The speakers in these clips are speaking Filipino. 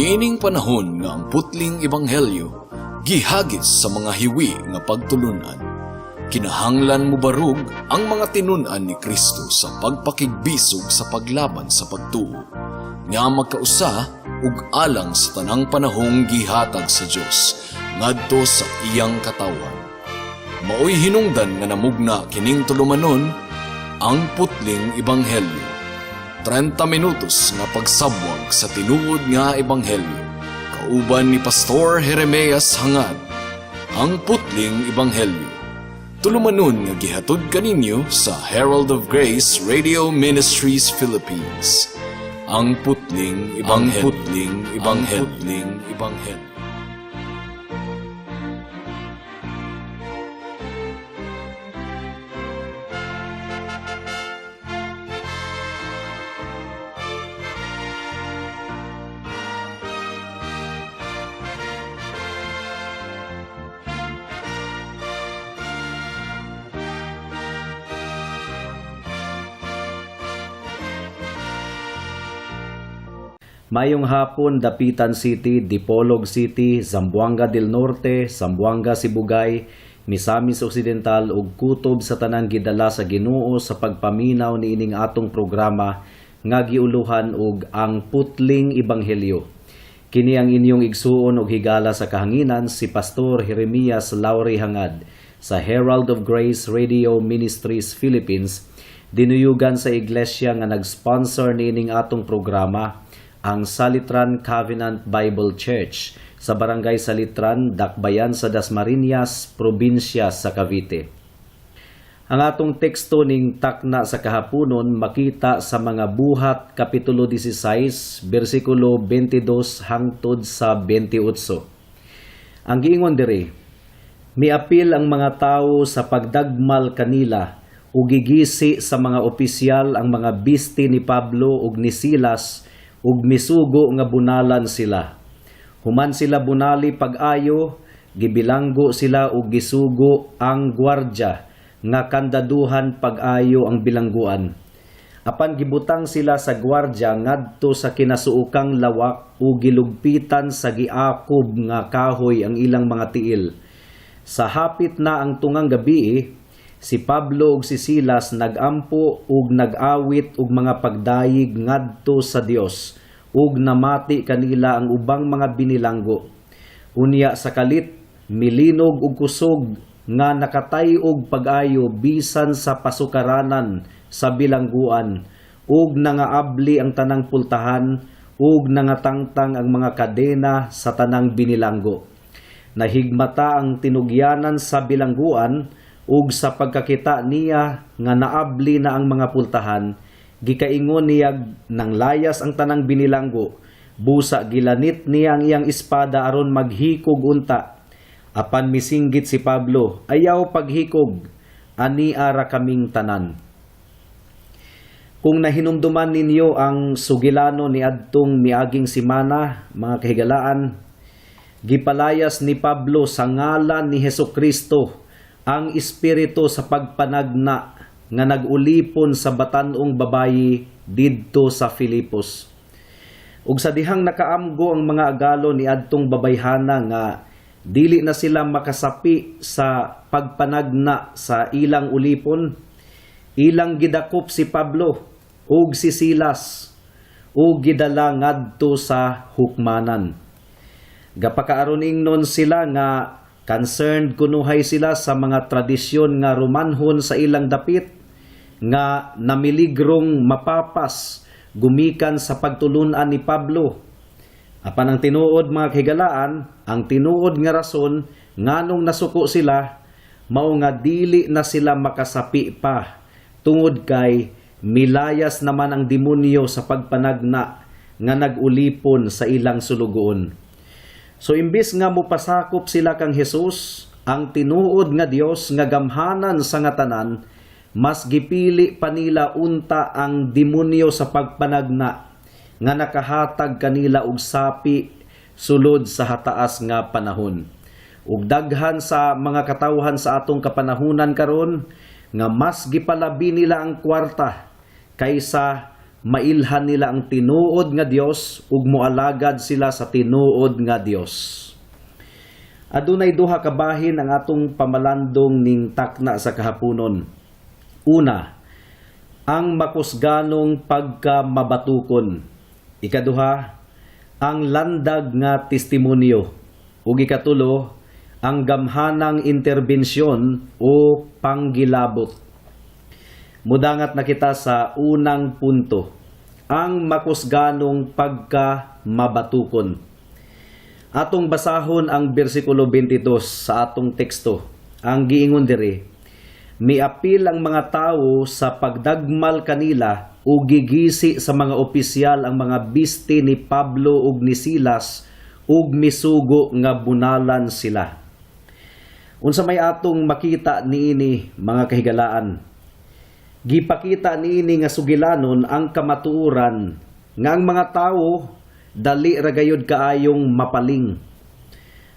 Niining panahon nga ang putling ebanghelyo gihagis sa mga hiwi nga pagtulunan. Kinahanglan mo barug ang mga tinunan ni Kristo sa pagpakigbisog sa paglaban sa pagtuo, nga magkausa ug alang sa tanang panahong gihatag sa Dios ngadto sa iyang katawan. Maoy hinungdan nga namugna kining tulumanon ang putling ebanghelyo. 30 minutos nga pagsabwag sa tinuod nga ebanghelyo. Kauban ni Pastor Jeremias Hangad, ang putling ebanghelyo. Tulumanon nga gihatod kaninyo sa Herald of Grace Radio Ministries Philippines. Ang putling ebanghelyo. Ang putling ebanghelyo. Ang putling ebanghelyo. Mayong hapon, Dapitan City, Dipolog City, Zamboanga del Norte, Zamboanga Sibugay, Misamis Occidental ug kutob sa tanang gidala sa Ginoo sa pagpaminaw niining atong programa nga giuluhan og ang putling ebanghelyo. Kini ang inyong igsuon og higala sa kahanginan si Pastor Jeremias Lauri Hangad sa Herald of Grace Radio Ministries Philippines, dinuyugan sa iglesia nga nag-sponsor niining atong programa, ang Salitran Covenant Bible Church sa Barangay Salitran, Dakbayan sa Dasmariñas, Probinsya sa Cavite. Ang atong teksto ning takna sa kahaponon makita sa mga Buhat Kapitulo 16, versikulo 22 hangtod sa 28. Ang giingon diri, miapil ang mga tawo sa pagdagmal kanila ug gigisi sa mga opisyal ang mga bisti ni Pablo ug ni Silas ug misugo nga bunalan sila. Human sila bunali pag-ayo, gibilanggo sila ug gisugo ang gwardya nga kandaduhan pag-ayo ang bilangguan. Apan gibutang sila sa gwardya ngadto sa kinasuukang lawak ug gilugpitan sa giakob nga kahoy ang ilang mga tiil. Sa hapit na ang tungang gabii, si Pablo ug si Silas nagampo ug nag-awit ug mga pagdayig ngadto sa Dios ug namati kanila ang ubang mga binilanggo. Unya sa kalit milinog ug kusog nga nakatay og pag-ayo bisan sa pasukaranan sa bilangguan ug nangaabli ang tanang pultahan ug nangatangtang ang mga kadena sa tanang binilanggo. Nahigmata ang tinugyanan sa bilangguan ug sa pagkakita niya nga naabli na ang mga pultahan, gikaingon niya nang layas ang tanang binilanggo, busa gilanit niya ang iyang espada aron maghikog unta. Apan misinggit si Pablo, ayaw paghikog, ani ara kaming tanan. Kung nahinumduman ninyo ang sugilano ni adtong miaging simana, mga kahigalaan, gipalayas ni Pablo sa ngalan ni Hesukristo ang espiritu sa pagpanagna nga nagulipon sa batanong babayi didto sa Filipos. Ug sa dihang nakaamgo ang mga agalo ni adtong babayhana nga dili na sila makasapi sa pagpanagna sa ilang ulipon, ilang gidakop si Pablo ug si Silas ug gidala ngadto sa hukmanan. Gapakaaron ingnon sila nga concerned kunuhay sila sa mga tradisyon nga Romanhon sa ilang dapit nga namiligrong mapapas gumikan sa pagtulunan ni Pablo. Apan ang tinuod mga kahigalaan, ang tinuod nga rason nganong nasuko sila mao nga dili na sila makasapi pa tungod kay milayas naman ang demonyo sa pagpanagna nga nagulipon sa ilang sulugoon. So imbis nga mopasakop sila kang Hesus, ang tinuod nga Dios nga gamhanan sa nga tanan, mas gipili pa nila unta ang demonyo sa pagpanagna nga nakahatag kanila og sapi sulod sa hataas nga panahon. Ug daghan sa mga katawhan sa atong kapanahunan karon nga mas gipalabi nila ang kwarta kaysa mailhan nila ang tinuod nga Dios ug moalagad sila sa tinuod nga Dios. Adunay duha ka bahin ang atong pamalandong ning takna sa kahaponon. Una, ang makusganong pagkamabatukon. Ikaduha, ang landag nga testimonyo. Ug ikatulo, ang gamhanang interbensyon o panggilabot. Mudangat na kita sa unang punto, ang makusganong pagkamabatukon. Atong basahon ang bersikulo 22 sa atong teksto. Ang giingon diri, miapil ang mga tawo sa pagdagmal kanila o gigisi sa mga opisyal ang mga biste ni Pablo ug ni Silas ug misugo nga bunalan sila. Unsa may atong makita niini mga kahigalaan? Gipakita niini nga sugilanon ang kamatuoran nga ang mga tawo dali ra gayud kaayong mapaling.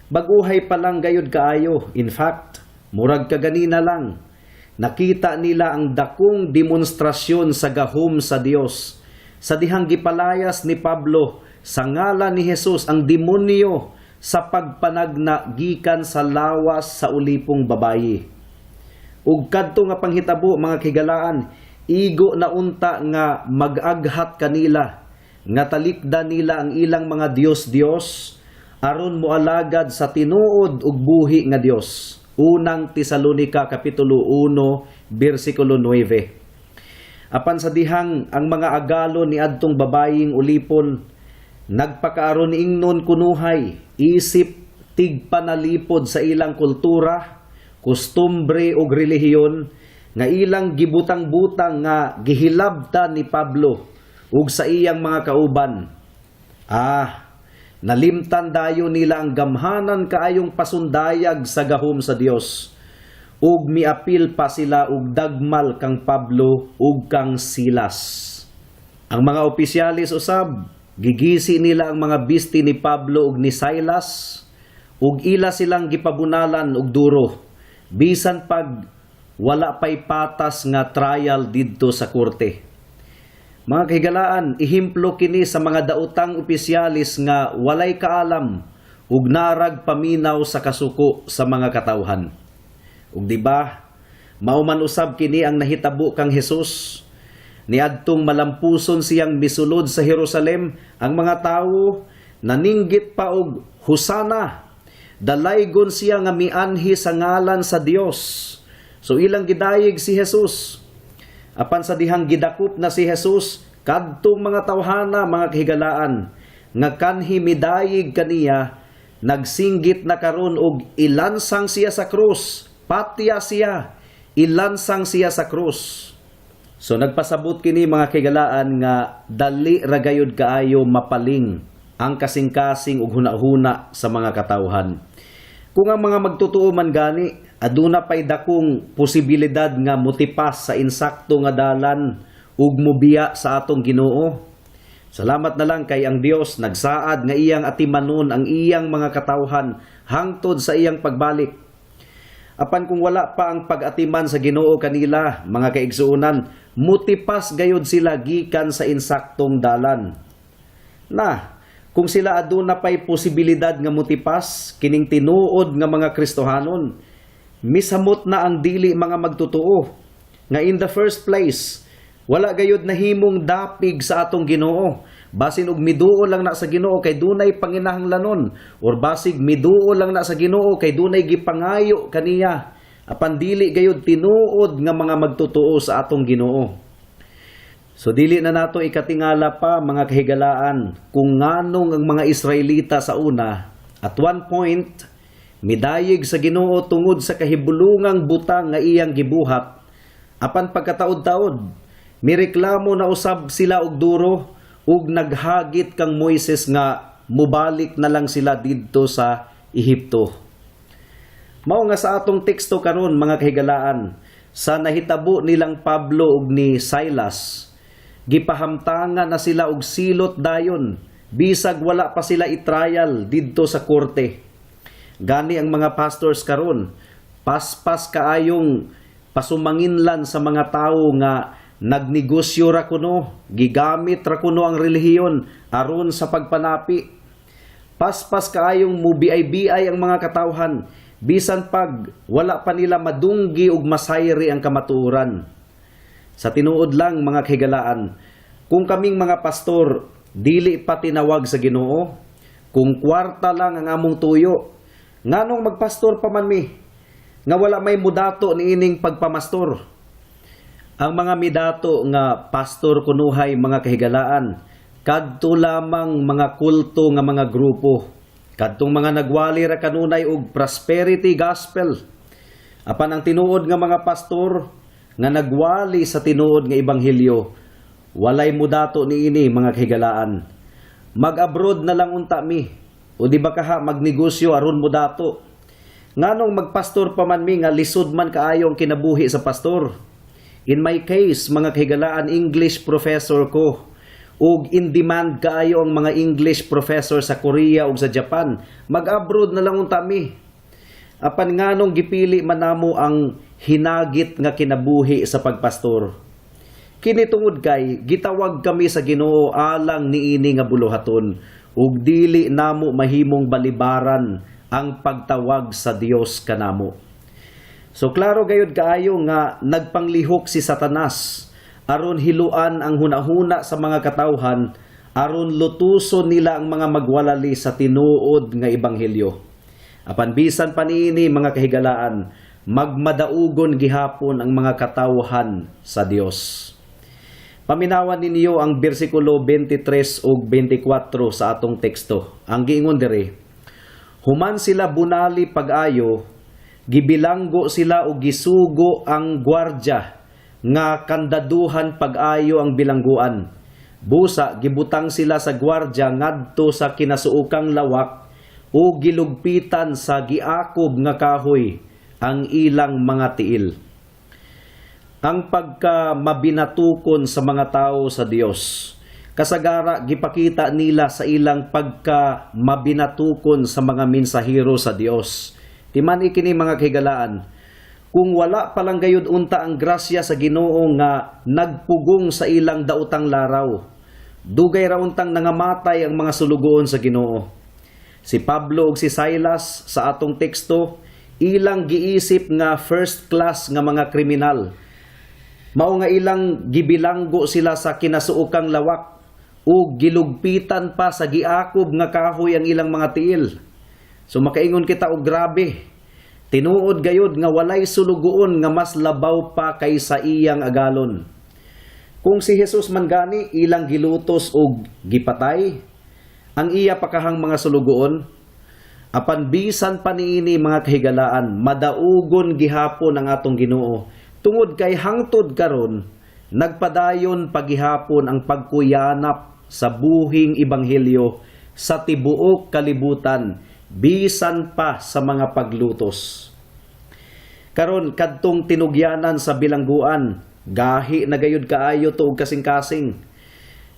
Baguhay pa lang gayud kaayo. In fact, murag kaganina lang. Nakita nila ang dakong demonstrasyon sa gahom sa Dios. Sa dihang gipalayas ni Pablo sa ngalan ni Jesus ang demonyo sa pagpanagna gikan sa lawas sa ulipong babayi. Ug kadto nga panghitabo mga kigalaan, igo na unta nga mag-aghat kanila nga talikdan nila ang ilang mga Dios aron moalagad sa tinuod ug buhi nga Dios. Unang Tesalonica kapitulo 1 bersikulo 9. Apan sa dihang ang mga agalo ni adtong babaying ulipon nagpakaaron ingnon kunuhay, isip tigpanalipod sa ilang kultura, kostumbre ug relihiyon nga ilang gibutang-butang nga gihilabta ni Pablo ug sa iyang mga kauban. Nalimtan dayo nila ang gamhanan kaayong pasundayag sa gahom sa Dios. Ug miapil pa sila ug dagmal kang Pablo ug kang Silas. Ang mga opisyalis usab, gigisi nila ang mga bisti ni Pablo ug ni Silas ug ila silang gipabunalan og duro. Bisan pag wala pay patas nga trial didto sa korte. Mga kahigalaan, ihimplo kini sa mga daotang opisyalis nga walay kaalam ug narag paminaw sa kasuko sa mga katawhan. Ug di ba, mauman usab kini ang nahitabo kang Hesus. Niadtong malampuson siyang misulod sa Jerusalem, ang mga tawo naninggit pa og Hosana. Dalaygon siya nga mianhi sa ngalan sa Dios. So ilang gidayeg si Jesus. Apan sa dihang gidakop na si Jesus, kadtong mga tawhana, mga kahigalaan, nga kanhi midayig kaniya, nagsinggit na karon og ilansang siya sa krus, patya siya, ilansang siya sa krus. So nagpasabot kini mga kahigalaan nga dali ragayod kaayo mapaling ang kasing-kasing ug hunahuna sa mga katawhan. Kung ang mga magtutuo man gani, aduna pay dakong posibilidad nga motipas sa insakto nga dalan ug mubiya sa atong Ginoo. Salamat na lang kay ang Dios nagsaad nga iyang atimanon ang iyang mga katawhan hangtod sa iyang pagbalik. Apan kung wala pa ang pag-atiman sa Ginoo kanila, mga kaigsuonan, motipas gayud sila gikan sa insaktong dalan. Kung sila aduna pay posibilidad nga motipas kining tinuod nga mga Kristohanon, misamot na ang dili mga magtutuo nga in the first place wala gayud nahimong dapig sa atong Ginoo. Basin og miduo lang na sa Ginoo kay dunay panginahanglanon, or basig miduo lang na sa Ginoo kay dunay gipangayo kaniya. Apan dili gayud tinuod nga mga magtutuo sa atong Ginoo. So dili na nato ikatingala pa mga kahigalaan kung nganong ang mga Israelita sa una at one point midayeg sa Ginoo tungod sa kahibulungang butang nga iyang gibuhat. Apan pagkataod-taod mireklamo na usab sila og duro ug naghagit kang Moises nga mubalik na lang sila didto sa Ehipto. Mao nga sa atong teksto karon mga kahigalaan, sa nahitabo nilang Pablo ug ni Silas, gipahamtangan na sila og silot dayon bisag wala pa sila i-trial didto sa korte. Gani ang mga pastors karon, paspas kaayong pasumanginlan sa mga tawo nga nagnegosyo ra kuno, gigamit ra kuno ang relihiyon aron sa pagpanapi. Paspas kaayong mubiay-biay ang mga katawhan, bisan pag wala pa nila madunggi ug masayri ang kamatuoran. Sa tinuod lang mga kahigalaan, kung kaming mga pastor dili pa tinawag sa Ginoo, kung kwarta lang ang among tuyo, nganong magpastor pa man mi, nga wala may mudato niining pagpamastor. Ang mga midato nga pastor kunuhay mga kahigalaan, kadto lamang mga kulto nga mga grupo, kadtong mga nagwali ra kanunay og prosperity gospel. Apan ang tinuod nga mga pastor nga nagwali sa tinuod nga ebanghelyo, walay mudato niini mga kahigalaan. Mag-abroad na lang unta mi, o di ba kaha magnegosyo aron mudato. Nganong magpastor pa man mi nga lisod man kaayo ang kinabuhi sa pastor. In my case, mga kahigalaan, English professor ko, ug in demand kaayo ang mga English professor sa Korea ug sa Japan. Mag-abroad na lang unta mi. Apan nganong gipili man namo ang hinagit nga kinabuhi sa pagpastor. Kini tungod kay gitawag kami sa Ginoo alang niini nga buluhaton, ug dili namo mahimong balibaran ang pagtawag sa Dios kanamo. So klaro gayud kaayo nga nagpanglihok si Satanas aron hiluan ang hunahuna sa mga katawhan, aron lutuson nila ang mga magwalali sa tinuod nga ebanghelyo. Apan bisan pa niini mga kahigalaan, magmadaugon gihapon ang mga katawhan sa Dios. Paminawan ninyo ang bersikulo 23 ug 24 sa atong teksto. Ang giingon diri, human sila bunali pag-ayo, gibilanggo sila og gisugo ang gwardya nga kandaduhan pag-ayo ang bilangguan. Busa gibutang sila sa gwardya ngadto sa kinasuukang lawak o gilugpitan sa giakob nga kahoy ang ilang mga tiil. Ang pagka mabinatukon sa mga tao sa Dios, kasagara gipakita nila sa ilang pagka mabinatukon sa mga mensahero sa Dios. Timan ikini mga kahigalaan, kung wala palang gayud unta ang grasya sa Ginoo nga nagpugong sa ilang daotang laraw, dugay ra untang nangamatay ang mga sulugoon sa Ginoo. Si Pablo ug si Silas sa atong teksto, ilang giisip nga first class nga mga kriminal. Mao nga ilang gibilanggo sila sa kinasuukang lawak ug gilugpitan pa sa giakob nga kahoy ang ilang mga tiil. So makaingon kita og grabe. Tinuod gayud nga walay sulugoon nga mas labaw pa kaysa iyang agalon. Kung si Jesus man gani ilang gilutos og gipatay, ang iya pakahang mga sulugoon, apan bisan pa niini mga kahigalaan, madaugon gihapon ang atong Ginoo. Tungod kay hangtod karon, nagpadayon pagihapon ang pagkuyanap sa buhing ebanghelyo sa tibuok kalibutan, bisan pa sa mga paglutos. Karon kadtong tinugyanan sa bilangguan, gahi na gayud kaayo tuog kasing-kasing.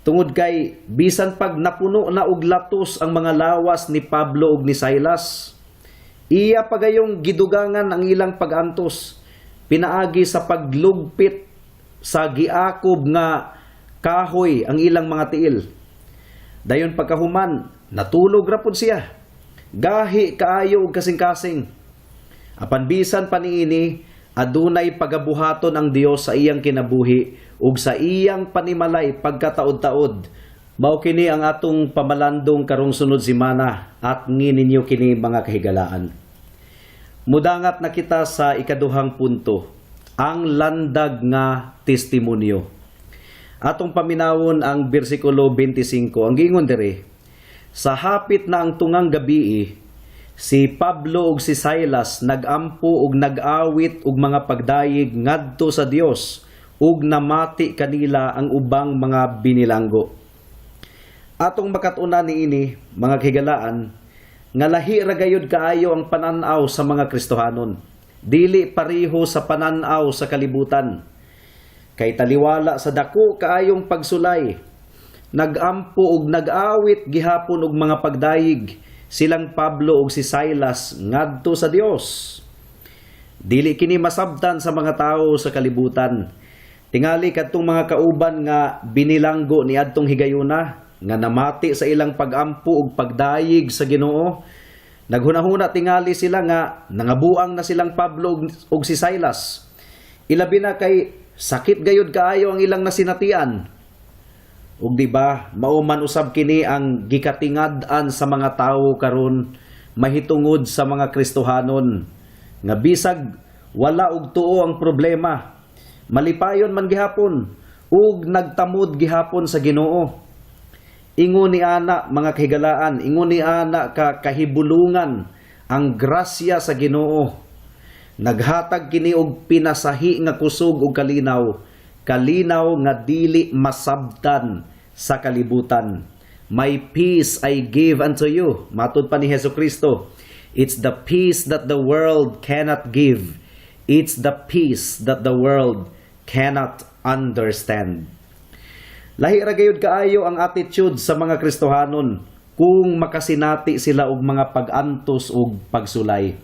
Tungod kay bisan pag napuno na og latos ang mga lawas ni Pablo ug ni Silas, iya pagayong gidugangan ang ilang pagantos, pinaagi sa paglugpit sa giakob nga kahoy ang ilang mga tiil. Dayon pagkahuman, natulog ra pud siya. Gahi kaayo og kasing-kasing. Apan bisan pa niini, adunay pagabuhaton ang Dios sa iyang kinabuhi ug sa iyang panimalay pagkataod-taod. Mao kini ang atong pamalandong karong sunod semana at ngininyo kini mga kahigalaan. Mudangat na kita sa ikaduhang punto, ang landag nga testimonyo. Atong paminawon ang bersikulo 25. Ang giingon diri, sa hapit na ang tungang gabii, si Pablo ug si Silas nagampo ug nag-awit ug mga pagdayeg ngadto sa Dios ug namati kanila ang ubang mga binilanggo. Atong makatuna niini mga kahigalaan, nga lahi ra gayud kaayo ang pananaw sa mga Kristohanon. Dili pareho sa pananaw sa kalibutan. Kay taliwala sa dako kaayong pagsulay, nagampo ug nag-awit gihapon og mga pagdayeg silang Pablo ug si Silas ngadto sa Dios. Dili kini masabtan sa mga tao sa kalibutan. Tingali kadtong mga kauban nga binilanggo ni adtong higayuna nga namati sa ilang pagampo ug pagdayig sa Ginoo. Naghunahuna tingali sila nga nangabuang na silang Pablo ug si Silas. Ilabi na kay sakit gayud kaayo ang ilang nasinatian. Ug di ba, mauman usab kini ang gikatingad-an sa mga tawo karon mahitungod sa mga Kristohanon nga bisag wala og tuo ang problema, malipayon man gihapon ug nagtamod gihapon sa Ginoo. Ingon ni ana mga kahigalaan, ingon ni ana ka kahibulungan ang grasya sa Ginoo. Naghatag kini og pinasahi nga kusog ug kalinaw nga dili masabtan sa kalibutan. My peace I give unto you. Matud pa ni Hesukristo, it's the peace that the world cannot give. It's the peace that the world cannot understand. Lahi ra gayud kaayo ang attitude sa mga Kristohanon kung makasinati sila og mga pag-antos ug pagsulay.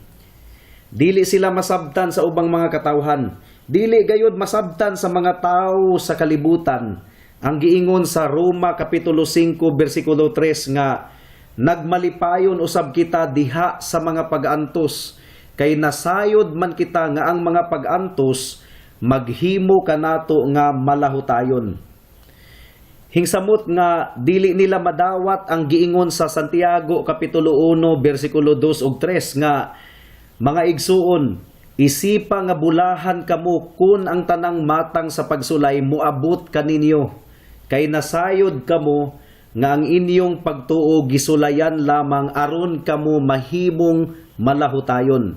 Dili sila masabtan sa ubang mga katawhan. Dili gayud masabtan sa mga tawo sa kalibutan. Ang giingon sa Roma Kapitulo 5 versikulo 3 nga nagmalipayon usab kita diha sa mga pag-antos kay nasayod man kita nga ang mga pag-antos maghimo kanato nga malahutayon. Hingsamot nga dili nila madawat ang giingon sa Santiago Kapitulo 1 versikulo 2 ug 3 nga mga igsuon, isipa nga bulahan kamo kun ang tanang matang sa pagsulay moabot kaninyo. Kay nasayod kamo nga ang inyong pagtuo gisulayan lamang aron kamo mahimong malahutayon.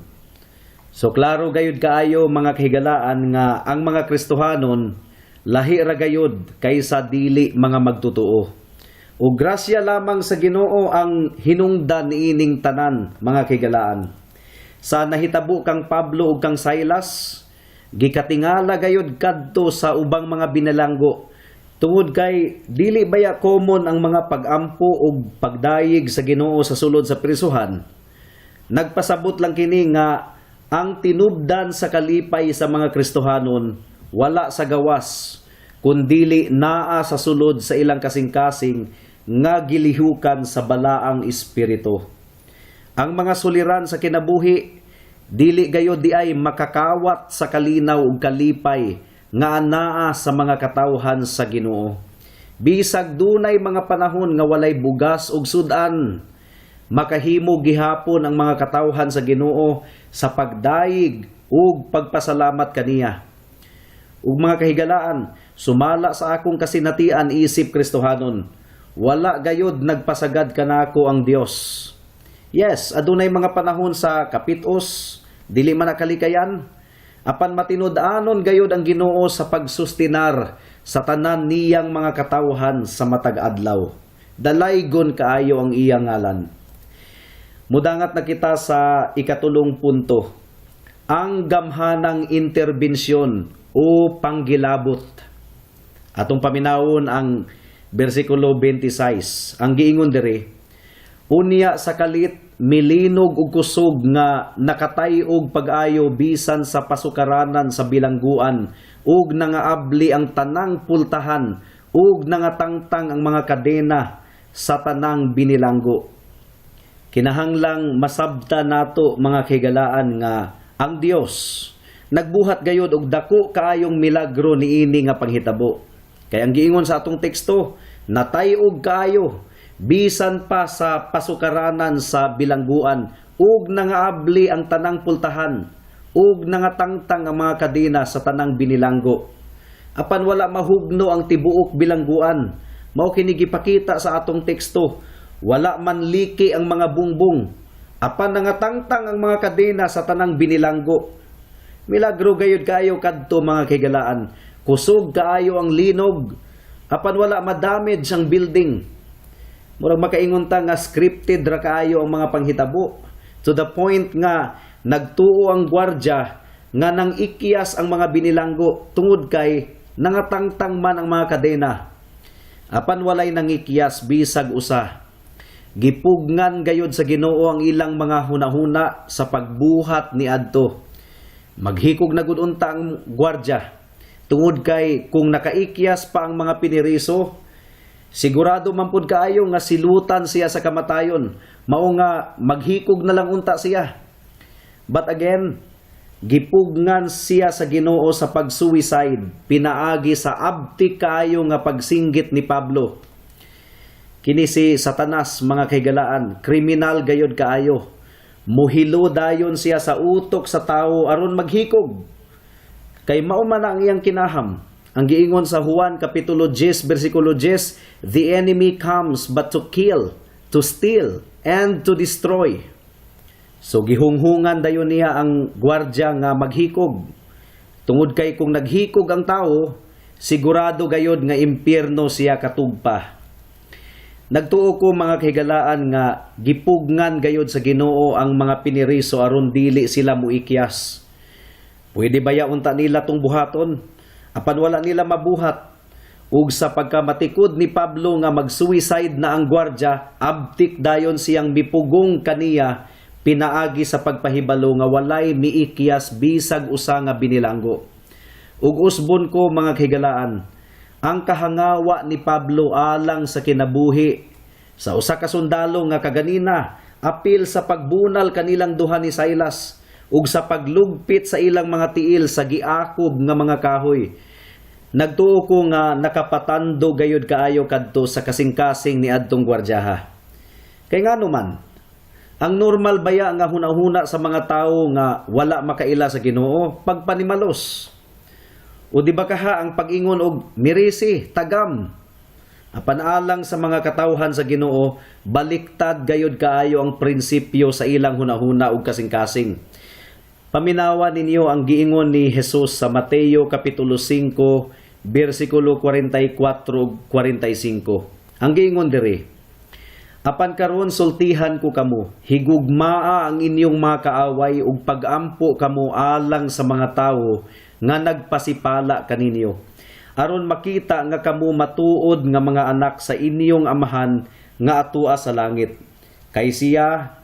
So klaro gayud kaayo mga kahigalaan nga ang mga Kristohanon lahi ra gayud kaysa dili mga magtutuo. O grasya lamang sa Ginoo ang hinungdan niining tanan mga kahigalaan. Sa nahitabo kang Pablo ug kang Silas, gikatingala gayud kadto sa ubang mga binalanggo. Tungod kay dili baya common ang mga pagampo ug pagdayig sa Ginoo sa sulod sa prisuhan. Nagpasabot lang kini nga ang tinubdan sa kalipay sa mga Kristohanon wala sa gawas kundili naa sa sulod sa ilang kasing-kasing nga gilihukan sa balaang espiritu. Ang mga suliran sa kinabuhi dili gayud di ay makakawat sa kalinaw ug kalipay nga anaa sa mga katawhan sa Ginoo. Bisag dunay mga panahon nga walay bugas ug sudan, makahimo gihapon ang mga katawhan sa Ginoo sa pagdayig ug pagpasalamat kaniya. Ug mga kahigalaan, sumala sa akong kasinatian isip Kristohanon, wala gayud nagpasagad kanako ang Dios. Yes, adunay mga panahon sa kapitos, dili man nakalikayan, apan matinud-anon gayud ang Ginoo sa pagsustinar sa tanan niyang mga katawhan sa matag adlaw. Dalaygon kaayo ang iyang ngalan. Mudangat na kita sa ikatulong punto. Ang gamhanang interbensyon o panggilabot. Atong paminawon ang bersikulo 26. Ang giingon diri, unya sa kalit milinog ug kusog nga nakatay og pag-ayo bisan sa pasukaranan sa bilangguan ug nangaabli ang tanang pultahan ug nangatangtang ang mga kadena sa tanang binilanggo. Kinahanglang masabta nato mga kahigalaan nga ang Dios nagbuhat gayud og dako kaayong milagro niini nga panghitabo. Kay ang giingon sa atong teksto, natay-og kaayo bisan pa sa pasukaranan sa bilangguan ug nangaabli ang tanang pultahan ug nangatangtang ang mga kadena sa tanang binilanggo. Apan wala mahugno ang tibuok bilangguan. Mao kini gipakita sa atong teksto, wala man liki ang mga bungbong. Apan nangatangtang ang mga kadena sa tanang binilanggo. Milagro gayud kaayo kadto mga kahigalaan. Kusog kaayo ang linog. Apan wala madamage ang building. Murag makaingon ta nga scripted ra kaayo ang mga panghitabo. To the point nga nagtuo ang gwardya nga nang ikyas ang mga binilanggo tungod kay nangatangtang man ang mga kadena. Apan walay nangikyas bisag usa. Gipugnan gayud sa Ginoo ang ilang mga hunahuna sa pagbuhat ni adto. Maghikog na gud unta ang gwardya. Tungod kay kung nakaikyas pa ang mga piniriso, sigurado man pud kaayo nga silutan siya sa kamatayon, mao nga maghikog na lang unta siya. But again, gipugngan siya sa Ginoo sa pag-suicide, pinaagi sa abtik kaayo nga pagsinggit ni Pablo. Kini si Satanas, mga kaigalaan, kriminal gayod kaayo. Muhilo dayon siya sa utok sa tao aron maghikog. Kay mao man ang iyang kinaham. Ang giingon sa Juan kapitulo 10 bersikulo 10, the enemy comes but to kill, to steal, and to destroy. So gihunghungan dayon niya ang gwardya nga maghikog. Tungod kay kung naghikog ang tao, sigurado gayod nga impyerno siya katugpa. Nagtuo ko mga kahigalaan nga gipugngan gayod sa Ginoo ang mga piniriso aron dili sila muikyas. Pwede baya unta nila tong buhaton apan wala nila mabuhat. Ug sa pagkamatikod ni Pablo nga mag-suicide na ang gwardya, abtik dayon siyang mipugong kaniya pinaagi sa pagpahibalo nga walay miikyas bisag usa nga binilanggo. Ug usbon ko mga kahigalaan, ang kahangawa ni Pablo alang sa kinabuhi sa usa ka sundalo nga kaganina apil sa pagbunal kanilang duha ni Silas ug sa paglugpit sa ilang mga tiil sa giakob nga mga kahoy. Nagtuo ko nga nakapatando gayud kaayo kadto sa kasing-kasing ni adtong gwardyaha. Kay ngano man, ang normal baya nga hunahuna sa mga tawo nga wala makaila sa Ginoo pagpanimalos. O di ba kaha ang pag-ingon og mirisi, tagam. Apan alang sa mga katawhan sa Ginoo, baliktad gayud kaayo ang prinsipyo sa ilang hunahuna ug kasing-kasing. Paminawa ninyo ang giingon ni Jesus sa Mateo kapitulo 5 bersikulo 44 ug 45. Ang giingon diri, apan karon sultihan ko kamo, higugmaa ang inyong mga kaaway ug pagampo kamo alang sa mga tawo nga nagpasipala kaninyo. Aron makita nga kamo matuod nga mga anak sa inyong amahan nga atua sa langit. Kay siya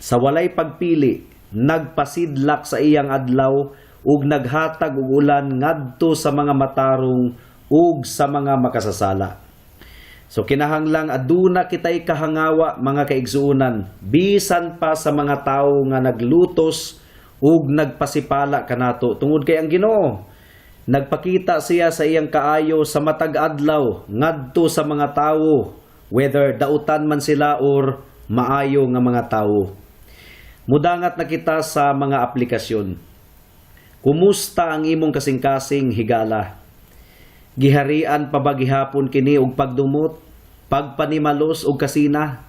sa walay pagpili nagpasidlak sa iyang adlaw ug naghatag og ulan ngadto sa mga matarong ug sa mga makasasala. So kinahanglang aduna kitay kahangawa mga kaigsuonan bisan pa sa mga tawo nga naglutos ug nagpasipala kanato tungod kay ang Ginoo nagpakita siya sa iyang kaayo sa matag adlaw ngadto sa mga tawo, whether dautan man sila or maayo nga mga tawo. Mudangat na kita sa mga aplikasyon. Kumusta ang imong kasing-kasing higala? Giharian pa ba gihapon kini og pagdumot, pagpanimalos og kasina?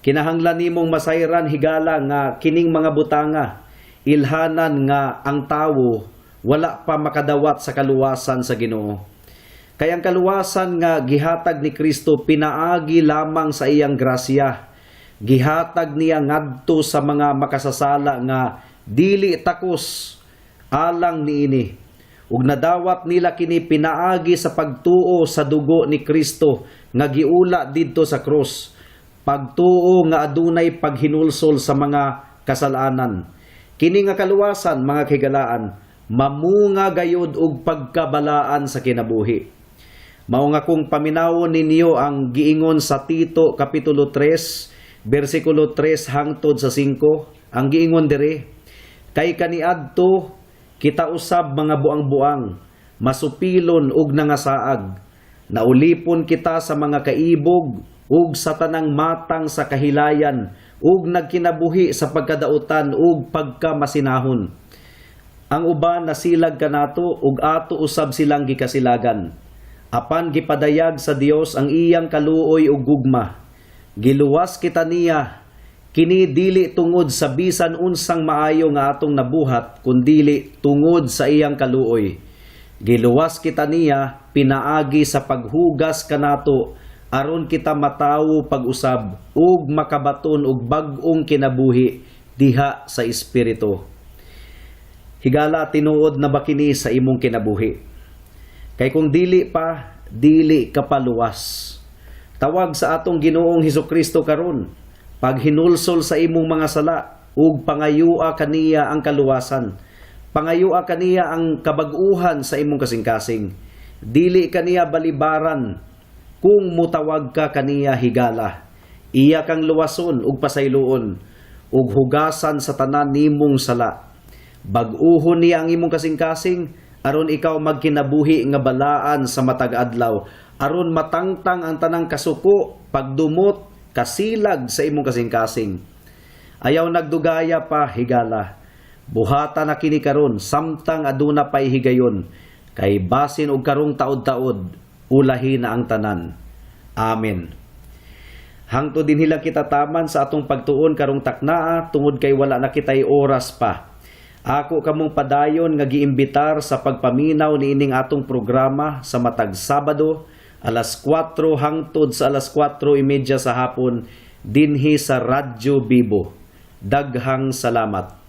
Kinahanglan nimong masayran higala nga kining mga butanga, ilhanan nga ang tawo wala pa makadawat sa kaluwasan sa Ginoo. Kay ang kaluwasan nga gihatag ni Kristo pinaagi lamang sa iyang grasya. Gihatag niya ngadto sa mga makasasala nga dili takos alang niini. Ug nadawat nila kini pinaagi sa pagtuo sa dugo ni Kristo nga giula didto sa krus. Pagtuo nga adunay paghinulsol sa mga kasalanan. Kini nga kaluwasan mga kahigalaan, mamunga gayud og pagkabalaan sa kinabuhi. Mao nga kung paminawon ninyo ang giingon sa Tito kapitulo 3 bersikulo 3 hangtod sa 5, ang giingon diri, kay kaniadto kita usab mga buang-buang, masupilon ug nangasaag, naulipon kita sa mga kaibog ug sa tanang matang sa kahilayan ug nagkinabuhi sa pagkadautan ug pagkamasinahon. Ang uban nasilag kanato ug ato usab silang gikasilagan. Apan gipadayag sa Dios ang iyang kaluoy ug gugma. Giluwas kita niya, kini dili tungod sa bisan unsang maayo nga atong nabuhat, kundili tungod sa iyang kaluoy. Giluwas kita niya, pinaagi sa paghugas kanato, aron kita matawo pag-usab, ug makabaton og bag-ong kinabuhi, diha sa Espiritu. Higala tinuod na ba kini sa imong kinabuhi? Kay kung dili pa, dili ka paluwas. Tawag sa atong Ginoong Hesukristo karon, paghinulsol sa imong mga sala ug pangayua kaniya ang kaluwasan. Pangayua kaniya ang kabag-uhan sa imong kasing-kasing. Dili kaniya balibaran kung mutawag ka kaniya higala. Iya kang luwason ug pasayloon ug hugasan sa tanan nimong sala. Bag-uhon niya ang imong kasing-kasing aron ikaw magkinabuhi nga balaan sa matag adlaw, aron matangtang ang tanang kasuko, pagdumot, kasilag sa imong kasing-kasing. Ayaw nagdugaya pa higala. Buhata na kini karon samtang aduna pay higayon, kay basin og karong taod-taod ulahi na ang tanan. Amen. Hangtod din hila kita taman sa atong pagtuon karong taknaa tungod kay wala na kitay oras pa. Ako kamong padayon nga giimbitar sa pagpaminaw niining atong programa sa matag Sabado alas 4 hangtod sa alas 4:30 sa hapon dinhi sa Radyo Bibo. Daghang salamat.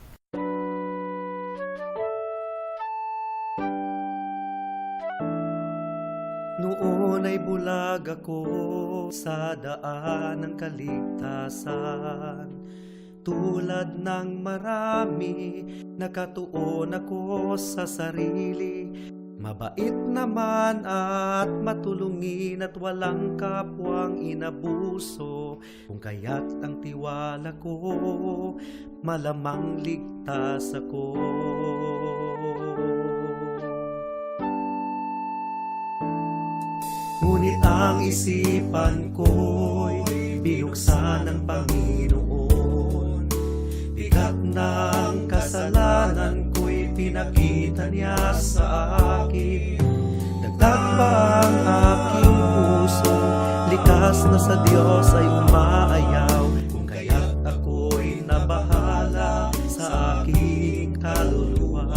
Noon ay bulag ako sa daan ng kaligtasan. Tulad ng marami, nakatuon ako sa sarili. Mabait naman at matulungin at walang kapwang inabuso. Kung kaya't ang tiwala ko, malamang ligtas ako. Ngunit ang isipan ko'y binuksan ng Panginoon. Bigat ng kasalanan ko'y pinakita niya sa akin. Dagdag pa ang aking puso, likas na sa Diyos ay umaayaw. Kung kaya't ako'y nabahala sa aking kaluluwa.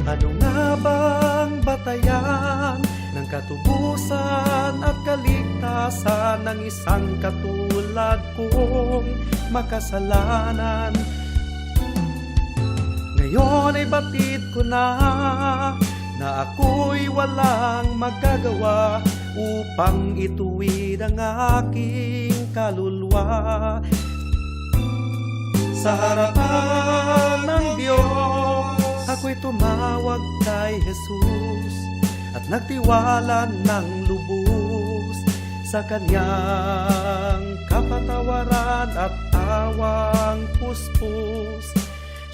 Ano nga bang batayan ng katubusan at kaligtasan ng isang katulad kong makasalanan? Ngayon ay batid ko na ako'y walang magagawa upang ituwid ang aking kaluluwa. Sa harapan ng Diyos, ako'y tumawag kay Jesus at nagtiwala ng lubos sa Kanyang kapatawaran at tawang puspos.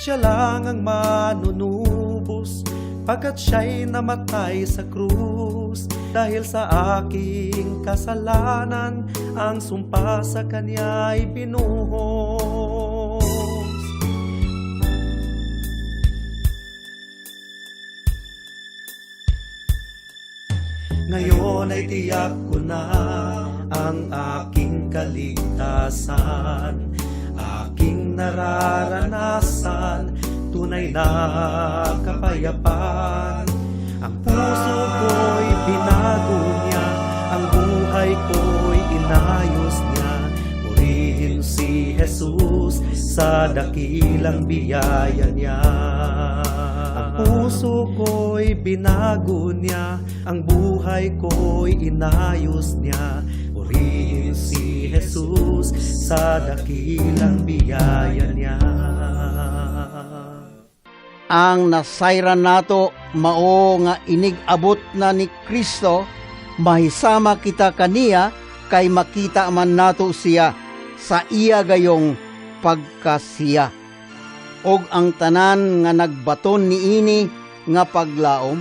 Siya lang ang manunubos pagkat siya'y namatay sa krus. Dahil sa aking kasalanan, ang sumpa sa Kanya'y binuhos. Ngayon ay tiyak ko na ang aking kaligtasan, aking nararanasan, tunay na kapayapaan. Ang puso ko'y binago niya, ang buhay ko'y inayos niya. Purihin si Jesus sa dakilang biyaya niya. Puso ko'y binago niya, ang buhay ko'y inayos niya. Purihin si Jesus sa dakilang biyaya niya. Ang nasayran nato mao nga inig-abot na ni Kristo, mahisama kita kaniya kay makita man nato siya sa iya gayong pagkasiya. Og ang tanan nga nagbaton niini nga paglaom,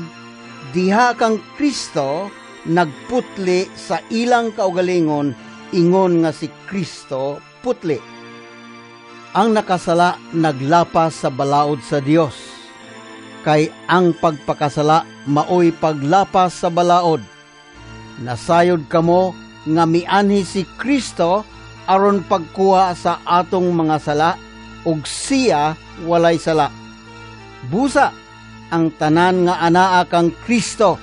diha kang Kristo nagputli sa ilang kaugalingon, ingon nga si Kristo putli. Ang nakasala naglapas sa balaod sa Dios, kay ang pagpakasala maoy paglapas sa balaod. Nasayod kamo nga mianhi si Kristo aron pagkuha sa atong mga sala, ug siya walay sala. Busa ang tanan nga anaa kang Kristo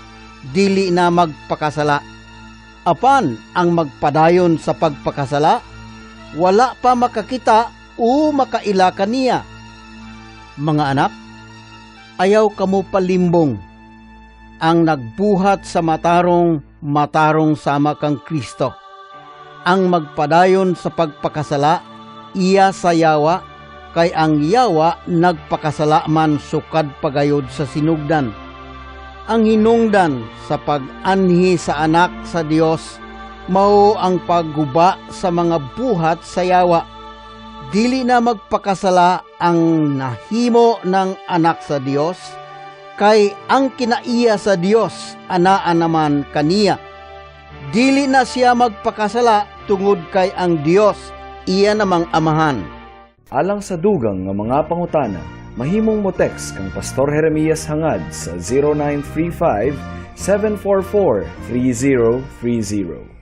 dili na magpakasala. Apan ang magpadayon sa pagpakasala, wala pa makakita o makaila kaniya. Mga anak, ayaw kamo palimbong. Ang nagbuhat sa matarong sama kang Kristo. Ang magpadayon sa pagpakasala, iya sayawa, kay ang yawa nagpakasala man sukad pagayod sa sinugdan. Ang hinungdan sa pag-anhi sa anak sa Dios mao ang pagguba sa mga buhat sa yawa. Dili na magpakasala ang nahimo ng anak sa Dios, kay ang kinaiya sa Dios anaan naman kaniya. Dili na siya magpakasala tungod kay ang Dios iya namang amahan. Alang sa dugang nga mga pangutana, mahimong mo text kang Pastor Jeremias hangad sa 0935 744 3030.